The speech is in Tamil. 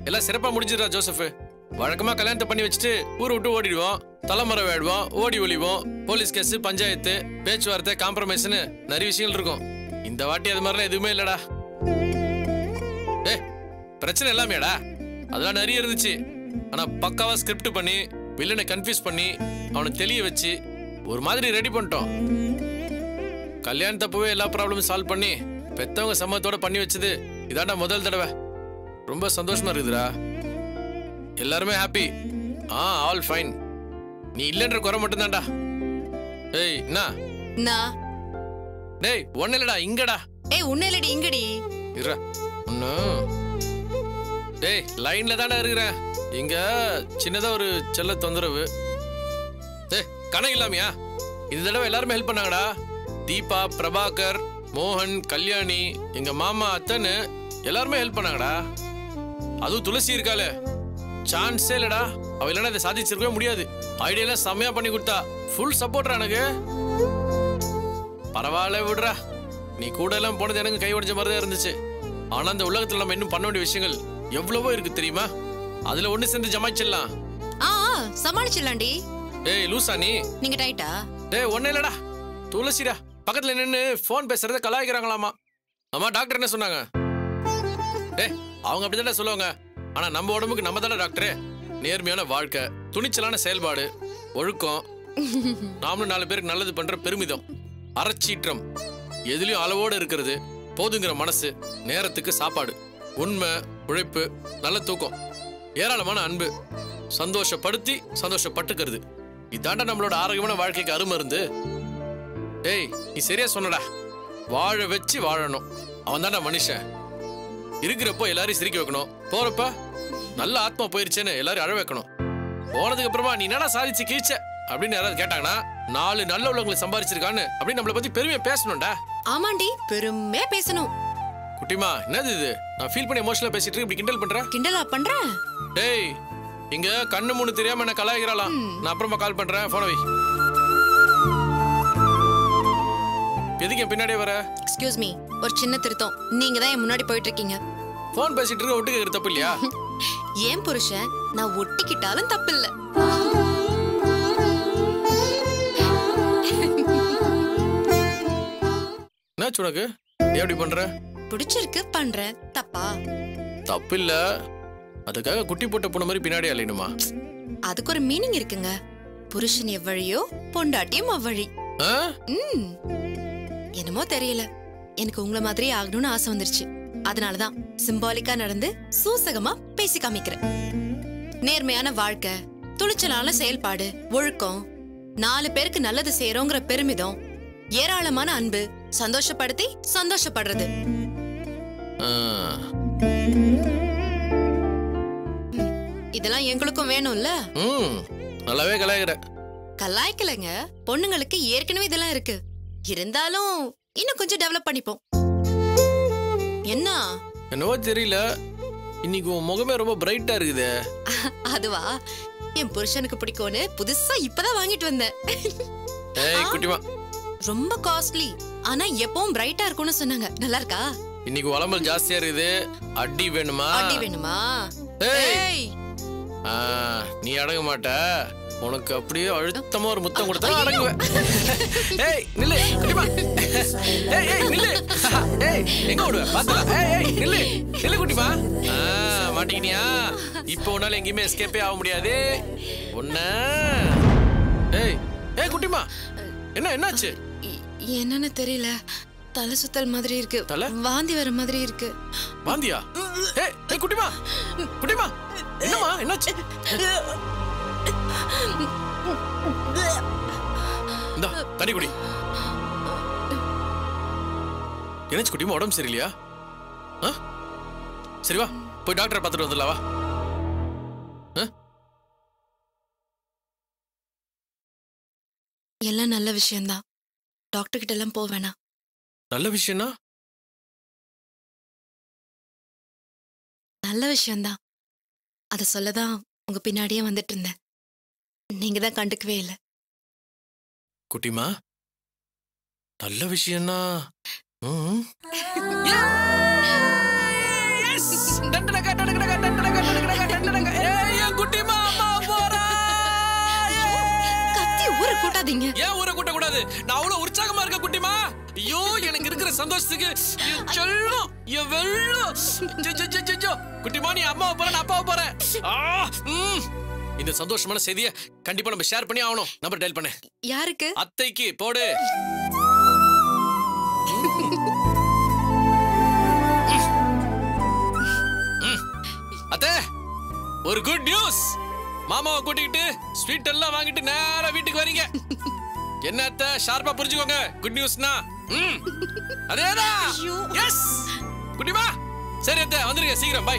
எல்லாம் சிறப்பா முடிஞ்சிடா ஜோசப். வழக்கமா கல்யாணத்தை பண்ணி வச்சுட்டு ஊரை விட்டு ஓடிடுவோம், தலைமறை வேடுவோம், ஓடி ஒளிவோம், போலீஸ் கேஸ், பஞ்சாயத்து, பேச்சுவார்த்தை, காம்ப்ரமைஸ்னு நிறைய விஷயங்கள் இருக்கும். இந்த வாட்டி அது மாதிரிலாம் எதுவுமே இல்லடா. பிரச்சனை எல்லாமேடா அதெல்லாம் நிறைய இருந்துச்சு. ஆனா பக்காவா ஸ்கிரிப்ட் பண்ணி வில்லனை கன்ஃபியூஸ் பண்ணி அவனை தெளிய வச்சு ஒரு மாதிரி ரெடி பண்ணிட்டோம். கல்யாணத்தப்பவே எல்லா ப்ராப்ளமும் சால்வ் பண்ணி பெத்தவங்க சம்மதத்தோட பண்ணி வச்சது இதாண்டா முதல் தடவை. ரொம்ப சந்தோஷமா இருக்குதுடா. எல்லாருமே ஹாப்பி. All fine. நீ இல்லன்ற குறை மட்டும் தான்டா. ஏய் என்ன டேய் ஒண்ணு இல்லடா இங்கடா. ஒண்ணு இல்லடி இங்கடி இரு ஒண்ணு. டேய் லைன்ல தானே இருக்கிறேன். இங்க சின்னதா ஒரு செல்ல தொந்தரவு. கணக்கு இல்லாமையா இந்த தடவை எல்லாருமே ஹெல்ப் பண்ணாங்கடா. தீபா, பிரபாகர், மோகன், கல்யாணி, எங்க மாமா, அத்தன்னு எல்லாருமே ஹெல்ப் பண்ணாங்கடா. அதுவும் துளசி இருக்காளே சான்ஸே இல்லடா. அவ இல்லைன்னா இதை சாதிச்சிருக்கவே முடியாது. ஐடியெல்லாம் செம்மையா பண்ணி கொடுத்தா. ஃபுல் சப்போர்ட்ரா எனக்கு. பரவாயில்ல விடுறா. நீ கூட எல்லாம் போனது எனக்கு கை உடைஞ்ச மாதிரி தான் இருந்துச்சு. ஆனா அந்த உலகத்துல நம்ம இன்னும் பண்ண வேண்டிய விஷயங்கள் எவ்வளவோ இருக்கு தெரியுமா? அதுல ஒண்ணு சேர்ந்து ஜமாச்சிடலாம். சமாளிச்சிடலாண்டி. ஏய் லூசா நீங்க டைட்டா? ஒண்ணு இல்லடா. துளசிடா பக்கத்துல நின்னு போன் பேசுறத கலாய்க்கிறாங்களாமா. ஆமா டாக்டர் என்ன சொன்னாங்க? அவங்க அப்படிதானே சொல்லுவாங்க. ஆனா நம்ம உடம்புக்கு நம்ம தானே டாக்டரே. நேர்மையான வாழ்க்கை, துணிச்சலான செயல்பாடு, ஒழுக்கம், நாமளும் 4 பேருக்கு நல்லது பண்ற பெருமிதம், அறச்சீற்றம், எதுலயும் அளவோடு இருக்கிறது, போதுங்கிற மனசு, நேரத்துக்கு சாப்பாடு, உண்மை, உழைப்பு, நல்ல தூக்கம், ஏராளமான அன்பு, சந்தோஷப்படுத்தி சந்தோஷப்பட்டுக்கிறது. இதாண்டா நம்மளோட ஆரோக்கியமான வாழ்க்கைக்கு அருமருந்து. ஏய் நீ சரியா சொன்னடா. வாழ வச்சு வாழணும். அவன் தாண்டா மனுஷன். இருக்கிறப்போ எல்லாரையும் சிரிக்க வைக்கணும். போறப்ப நல்ல ஆத்மா போயிருச்சேன்னு எல்லாரும் அழ வைக்கணும். போனதுக்கு அப்புறமா நீ என்னடா சாதிச்சு கீழ்ச்ச அப்படின்னு யாராவது கேட்டாங்கன்னா 4 நல்ல உள்ளவங்களை சம்பாதிச்சிருக்கான்னு அப்படின்னு நம்மளை பத்தி பெருமையா பேசணும்டா. ஆமாண்டி பெருமையா பேசணும். குட்டிமா என்னது இது? நான் ஃபீல் பண்ணி எமோஷனலா பேசிட்டு இப்படி கிண்டல் பண்ற? கிண்டலா பண்ற? டேய் இங்க கண்ணு மூணு தெரியாம என்ன கலாய்க்கிறாளாம். நான் அப்புறமா கால் பண்றேன். போன வை. எதுக்கு பின்னாடியே வர? எக்ஸ்கியூஸ் மீ, ஒரு சின்ன திருத்தம். நீங்க தான் என் முன்னாடி போயிட்டு இருக்கீங்க. போன் பேசிட்டு இருக்க ஒட்டு கேக்குறது தப்பு இல்லையா? ஏன் புருஷன் நான் ஒட்டிக்கிட்டாலும் தப்பு இல்ல. என்னாச்சு உனக்கு? நீ எப்படி பண்ற? பிடிச்சிருக்கு பண்றேன். தப்பா? தப்பு இல்ல. அதுக்காக குட்டி போட்ட பொண்ணு மாதிரி பின்னாடி அலையணுமா? அதுக்கு ஒரு மீனிங் இருக்குங்க. புருஷன் எவ்வழியோ பொண்டாட்டியும் அவ்வழி. என்னமோ தெரியல, எனக்கு உங்களை மாதிரியே ஆகணும்னு ஆசை வந்துருச்சு. அதனாலதான் சிம்பாலிக்கா நடந்து சூசகமா பேசி காமிக்கிறேன். நேர்மையான வாழ்க்கை, துணிச்சலான செயல்பாடு, ஒழுக்கம், 4 பேருக்கு நல்லது செய்யறோங்கிற பெருமிதம், ஏராளமான அன்பு, சந்தோஷப்படுத்தி சந்தோஷப்படுறது. இதெல்லாம் எங்களுக்கும் வேணும்ல? நல்லாவே கலாய்க்கிற. கலாய்க்கலங்க, பொண்ணுங்களுக்கு ஏற்கனவே இதெல்லாம் இருக்கு. இருந்தாலும் இன்னும் கொஞ்சம் டெவலப் பண்ணிப்போம். என்ன? என்னவோ தெரியல, இன்னைக்கு உன் முகமே ரொம்ப பிரைட்டா இருக்குது. அதுவா, என் புருஷனுக்கு பிடிக்கும்னு புதுசா இப்பதான் வாங்கிட்டு வந்தேன். ஏய் குட்டிமா, ரொம்ப காஸ்ட்லி, ஆனா எப்பவும் பிரைட்டா இருக்கும்னு சொன்னாங்க. நல்லா இருக்கா? இன்னைக்கு உடம்பு ஜாஸ்தியா இருக்குது. அடி வேணுமா? அடி வேணுமா? ஏய் நீ அடங்க மாட்ட. உனக்கு அப்படியே அழுத்தமா ஒரு முத்தம் கொடுத்தா அடங்குவேன். ஏய் நில்லு குட்டிமா. ஏய் நில்லு. ஏய் எங்க ஓடுவ? பாத்தல. ஏய் நில்லு. நில்லு குட்டிமா. மாட்டிக்கினியா? இப்போ உன்னால எங்கேயுமே எஸ்கேப்பே ஆக முடியாது. ஒண்ணு. ஏய் குட்டிமா, என்னாச்சு? என்னன்னு தெரியல, தலை சுத்தல் மாதிரி இருக்கு. வாந்தி வர மாதிரி இருக்கு. வாந்தியா? ஏய் குட்டிமா, குட்டிமா என்னம்மா என்னாச்சு? இந்தா தண்ணி குடி. என்னாச்சு குட்டிமா? உடம்பு சரியில்லையா? சரி வா போய் டாக்டரை பார்த்துட்டு வந்துடலாம். வா. எல்லாம் நல்ல விஷயம்தான். டாக்டர் கிட்ட எல்லாம் போவேனா? நல்ல விஷயம்னா? நல்ல விஷயம்தான். அத சொல்லதான் உங்க பின்னாடியே வந்துட்டு இருந்தேன். நீங்க தான் கண்டுக்கவே இல்லை. குட்டிமா, நல்ல விஷயம்னா? கூட்டாதீங்க. ஏன் ஊரை கூட்ட கூடாது? நான் அவ்வளவு உற்சாகமா இருக்க குட்டிமா. ஐயோ எனக்கு இருக்கிற சந்தோஷத்துக்கு என் செல்லம், என் வெள்ளம். குட்டிமா நீ அம்மாவை போற, நான் அப்பாவை போறேன். இந்த சந்தோஷமான செய்தியை கண்டிப்பா நம்ம ஷேர் பண்ணி ஆகணும். நம்பர் டயல் பண்ணு. யாருக்கு? அத்தைக்கு போடு. அத்தை, ஒரு குட் நியூஸ். மாமாவை கூட்டிக்கிட்டு ஸ்வீட் எல்லாம் வாங்கிட்டு நேரா வீட்டுக்கு வரீங்க. என்ன அத்தை, ஷார்ப்பா புரிஞ்சுக்கோங்க. குட் நியூஸ்னா அதேதான். எஸ் குட்டிமா. சரி அத்தை, வந்துருங்க சீக்கிரம். பை.